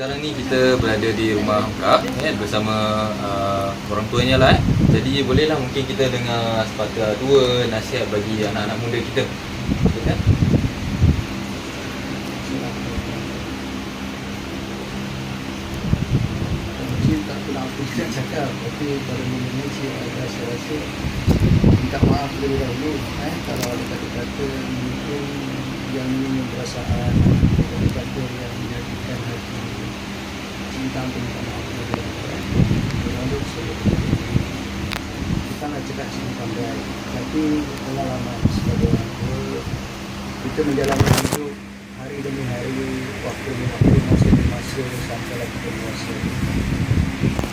sekarang ni kita berada di rumah Kak bersama orang tuanya lah. Jadi bolehlah mungkin kita dengar sepatah dua nasihat bagi anak-anak muda kita. Betul kan? Mungkin tak pernah aku tidak cakap, tapi pada moment ini saya rasa minta maaf lebih dahulu kalau ada kata-kata mungkin yang menyinggung perasaan, kata-kata yang menyakitkan hati. Minta minta maaf lebih dahulu. Lalu kita nak cakap sini pandai, tapi pengalaman sebagai orang tua, kita menjalani hidup hari demi hari, waktu demi waktu, masa demi masa, sampailah kita dewasa.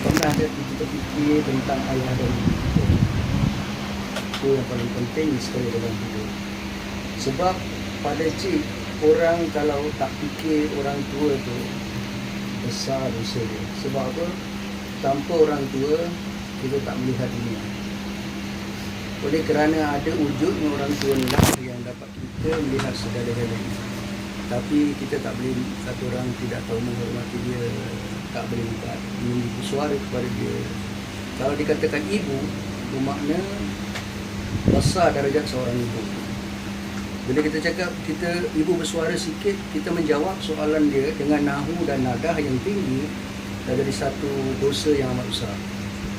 Pernah kita fikir tentang ayah dan ibu. Itu yang paling penting sekali dalam hidup. Sebab pada cik, orang kalau tak fikir orang tua tu besar dosa dia. Sebab apa? Tanpa orang tua, kita tak melihat dunia. Oleh kerana ada wujudnya orang tua lah yang dapat kita melihat segala-galanya. Tapi kita tak boleh kata orang tidak tahu menghormati dia, tak boleh memberi suara kepada dia. Kalau dikatakan ibu, bermakna besar darjat seorang ibu. Bila kita cakap kita ibu bersuara sikit, kita menjawab soalan dia dengan nahu dan nadah yang tinggi, dah jadi satu dosa yang amat besar.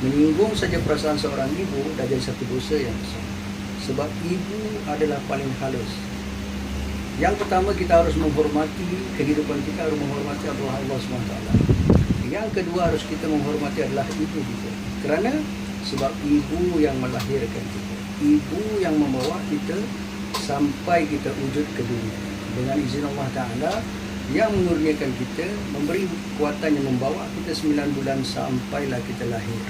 Menyinggung saja perasaan seorang ibu dah jadi satu dosa yang besar. Sebab ibu adalah paling halus. Yang pertama, kita harus menghormati kehidupan kita, harus menghormati Allah SWT. Yang kedua, harus kita menghormati adalah ibu kita. Kerana sebab ibu yang melahirkan kita, ibu yang membawa kita sampai kita wujud ke dunia. Dengan izin Allah Ta'ala yang mengurniakan kita, memberi kekuatan yang membawa kita 9 bulan sampailah kita lahir.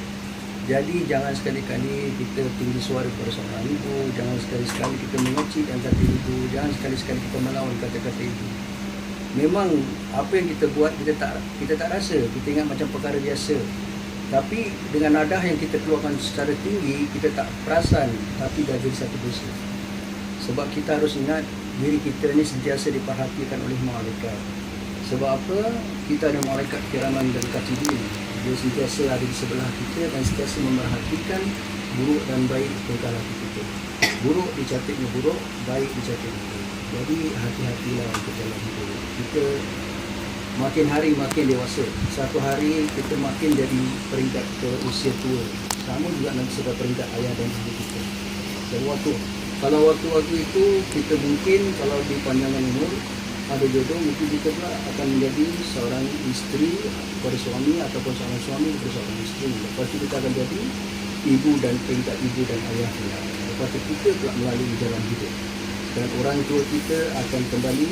Jadi jangan sekali-kali kita tinggi suara kepada seorang ibu, jangan sekali-kali kita mengecil dan kata ibu, jangan sekali-kali kita melawan kata-kata ibu. Memang apa yang kita buat kita tak rasa, kita ingat macam perkara biasa. Tapi dengan nadah yang kita keluarkan secara tinggi, kita tak perasan, tapi dah jadi satu dosa. Sebab kita harus ingat diri kita ni sentiasa diperhatikan oleh malaikat. Sebab apa? Kita ada malaikat kiraman dan katibin. Dia sentiasa ada di sebelah kita dan sentiasa memerhatikan buruk dan baik tingkah laku kita. Buruk dicatatnya buruk, baik dicatatnya baik. Jadi hati-hatilah untuk jalan hidup. Kita makin hari makin dewasa. Satu hari kita makin jadi peringkat ke usia tua. Sama juga nanti sudah peringkat ayah dan ibu kita. Dan kalau waktu-waktu itu kita mungkin kalau di panjangan umur ada jodoh, mungkin kita pula akan menjadi seorang isteri kepada suami ataupun seorang suami kepada seorang isteri. Lepas itu kita akan jadi ibu dan peringkat ibu dan ayah pula. Lepas itu kita pula melalui jalan hidup. Dan orang tua kita akan kembali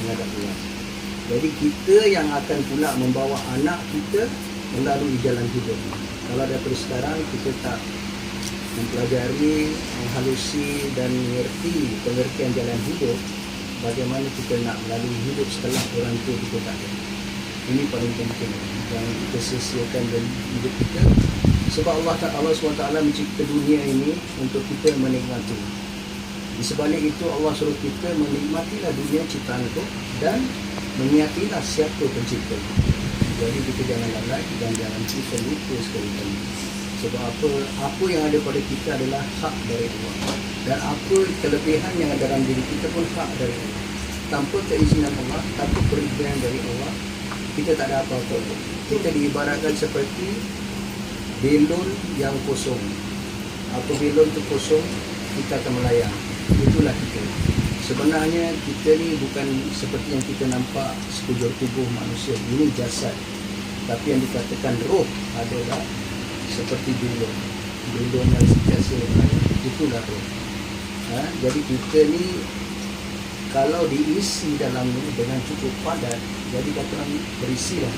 menghadap Tuhan. Jadi kita yang akan pula membawa anak kita melalui jalan hidup. Kalau daripada sekarang kita tak mempelajari, menghalusi dan mengerti pengertian jalan hidup, bagaimana kita nak melalui hidup setelah orang tua kita tak ada. Ini paling penting. Jangan kita sia-siakan dalam hidup kita. Sebab Allah SWT mencipta dunia ini untuk kita menikmati. Di sebalik itu Allah suruh kita menikmatilah dunia ciptaan itu dan meniatilah siapa pencipta. Jadi kita jangan lalai dan jangan kita lupa sekali-kali. Sebab apa yang ada pada kita adalah hak dari Allah. Dan apa kelebihan yang ada dalam diri kita pun hak dari Allah. Tanpa keizinan Allah, tanpa perizinan dari Allah, kita tak ada apa-apa. Kita diibaratkan seperti belon yang kosong. Apa belon itu kosong, kita akan melayang. Itulah kita. Sebenarnya kita ni bukan seperti yang kita nampak sekujur tubuh manusia. Ini jasad. Tapi yang dikatakan roh adalah seperti belon. Belon yang sentiasa melayang. Itulah roh. Jadi kita ni kalau diisi dalamnya dengan cukup padat, jadi kata orang berisilah.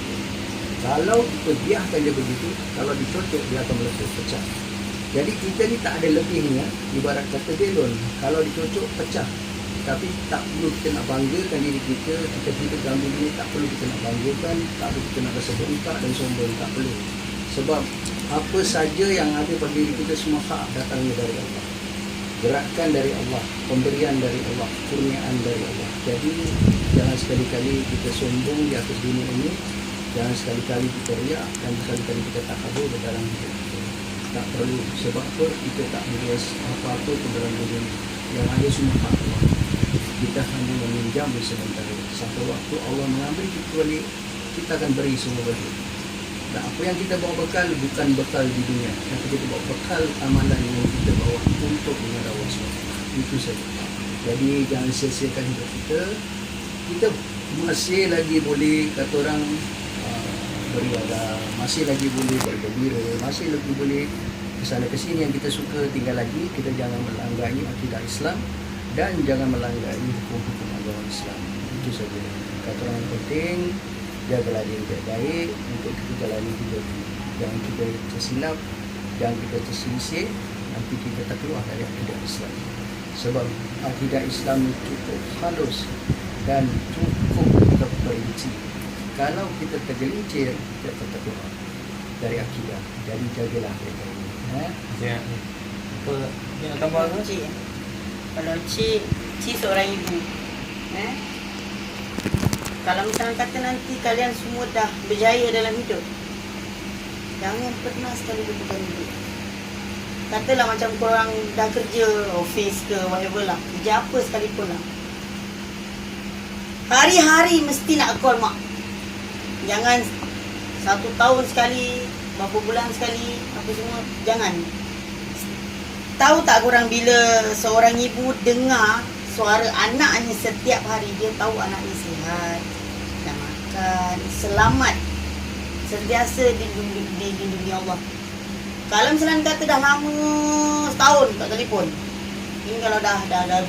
Kalau kita biarkan dia begitu, kalau dicocok dia akan meletup pecah. Jadi kita ni tak ada lebihnya, ibarat kata belon. Kalau dicocok pecah. Tapi tak perlu kita nak banggakan diri kita hidup dalam dunia ni, tak perlu kita nak banggakan, tak perlu kita nak rasa bengkak dan sombong, tak perlu. Sebab apa saja yang ada pada diri kita semua hak datangnya dari Allah. Gerakan dari Allah, pemberian dari Allah, kurniaan dari Allah. Jadi jangan sekali-kali kita sombong di atas dunia ini. Jangan sekali-kali kita riak dan sekali-kali kita takabur dalam hidup kita. Tak perlu, sebab apa kita tak melihat apa-apa pun dalam dunia ini. Yang ada semua hak Allah. Kita hanya meminjam sementara. Satu waktu Allah mengambil kecuali kita akan beri semua balik. Dan apa yang kita bawa bekal bukan bekal di dunia, tapi kita bawa bekal amalan yang kita bawa untuk menghadap Allah SWT. Itu saja. Jadi jangan sia-siakan hidup kita. Kita masih lagi boleh kata orang beribadah, masih lagi boleh bergembira, masih lagi boleh kesana kesini yang kita suka, tinggal lagi kita jangan melanggar akidah Islam dan jangan melanggar hukum-hukum agama Islam. Itu saja. Kata orang yang penting, jagalah diri baik-baik untuk kita jalani hidup. Jangan kita tersilap, jangan kita terselisih, nanti kita tak keluar dari akidah Islam. Sebab akidah Islam cukup halus dan cukup terperinci. Kalau kita tergelincir, kita tetap keluar dari akidah. Jadi jagalah baik-baik. Ya. Apa ni nak tambah apa? Cik. Kalau cik seorang ibu. Kalau misalnya kata nanti kalian semua dah berjaya dalam hidup, jangan pernah sekali lupakan hidup. Katalah macam korang dah kerja office ke whatever lah, kerja apa sekalipun lah, hari-hari mesti nak call mak. Jangan 1 tahun sekali, berapa bulan sekali, apa semua, jangan. Tahu tak korang bila seorang ibu dengar suara anaknya setiap hari, dia tahu anaknya sihat, dah makan, selamat, sentiasa dilindungi Allah. Kalau misalnya kata dah lama setahun tak telefon, ini kalau dah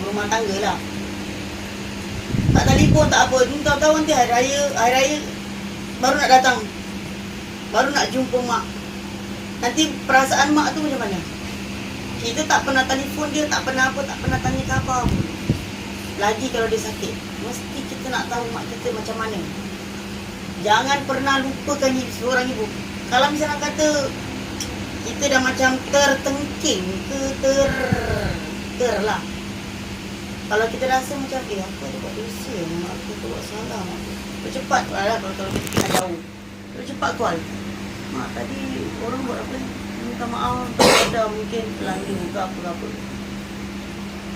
berumah tangga lah, tak telefon tak apa, ni tahu-tahu nanti hari raya baru nak datang, baru nak jumpa mak. Nanti perasaan mak tu macam mana? Kita tak pernah telefon dia, tak pernah apa, tak pernah tanya khabar pun. Lagi kalau dia sakit, mesti kita nak tahu mak kita macam mana. Jangan pernah lupakan seorang ibu. Kalau misalnya kata kita dah macam tertengking ke ter lah, kalau kita rasa macam apa dia buat dosa, mak aku tu buat salah, mak aku cepat lah. Kalau kita jauh, cepat call, mak tadi orang buat apa ni, minta maaf, ada mungkin pelanggar ke apa-apa.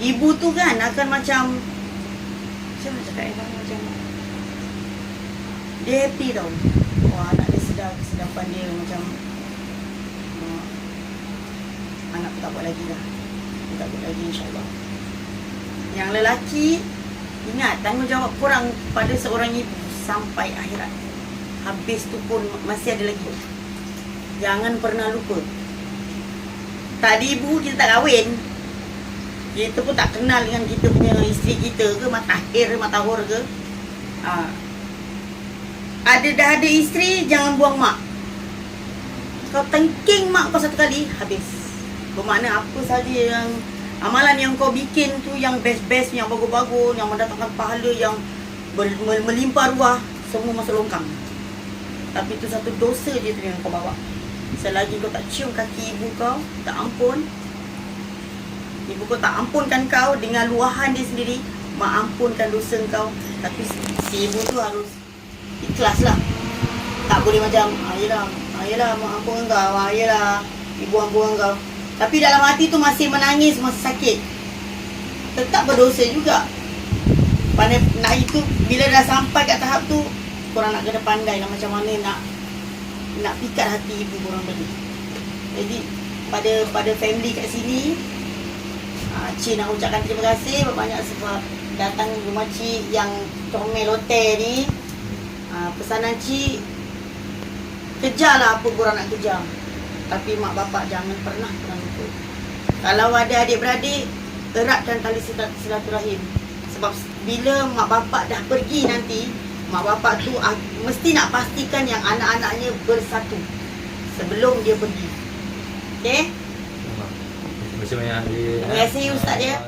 Ibu tu kan akan macam cakap macam dia happy tau. Wah, anak dia sedar kesedapan dia macam anak aku tak buat lagi lah, dia tak buat lagi, insyaAllah. Yang lelaki, ingat tanggungjawab korang pada seorang ibu sampai akhirat. Habis tu pun masih ada lagi. Jangan pernah lupa. Tadi ibu kita tak kahwin, kita pun tak kenal dengan kita punya isteri kita ke, matahir, matahur ke. Dah ada isteri, jangan buang mak. Kau tengking mak kau satu kali, habis. Bermakna apa saja yang amalan yang kau bikin tu, yang best-best, yang bagus-bagus, yang mendatangkan pahala, yang melimpah ruah, semua masuk longkang. Tapi itu satu dosa je tu yang kau bawa. Selagi kau tak cium kaki ibu kau, tak ampun, ibu kau tak ampunkan kau dengan luahan dia sendiri, mak ampunkan dosa kau. Tapi si ibu tu harus ikhlas lah. Tak boleh macam yelah mak ampun kau, yelah ibu ampun kau, tapi dalam hati tu masih menangis, masih sakit, tetap berdosa juga. Pandai nak itu, bila dah sampai kat tahap tu, korang nak kena pandai lah macam mana nak pikat hati ibu korang tadi. Jadi pada family kat sini, Cik nak ucapkan terima kasih banyak sebab datang rumah Cik yang comel hotel ni. Pesanan Cik, kejarlah apa korang nak kejar, tapi mak bapak jangan pernah lupa. Kalau ada adik-beradik, eratkan tali silaturahim. Sebab bila mak bapak dah pergi nanti, mak bapak tu mesti nak pastikan yang anak-anaknya bersatu sebelum dia pergi. Okay? Terima kasih banyak. Terima kasih Ustaz dia.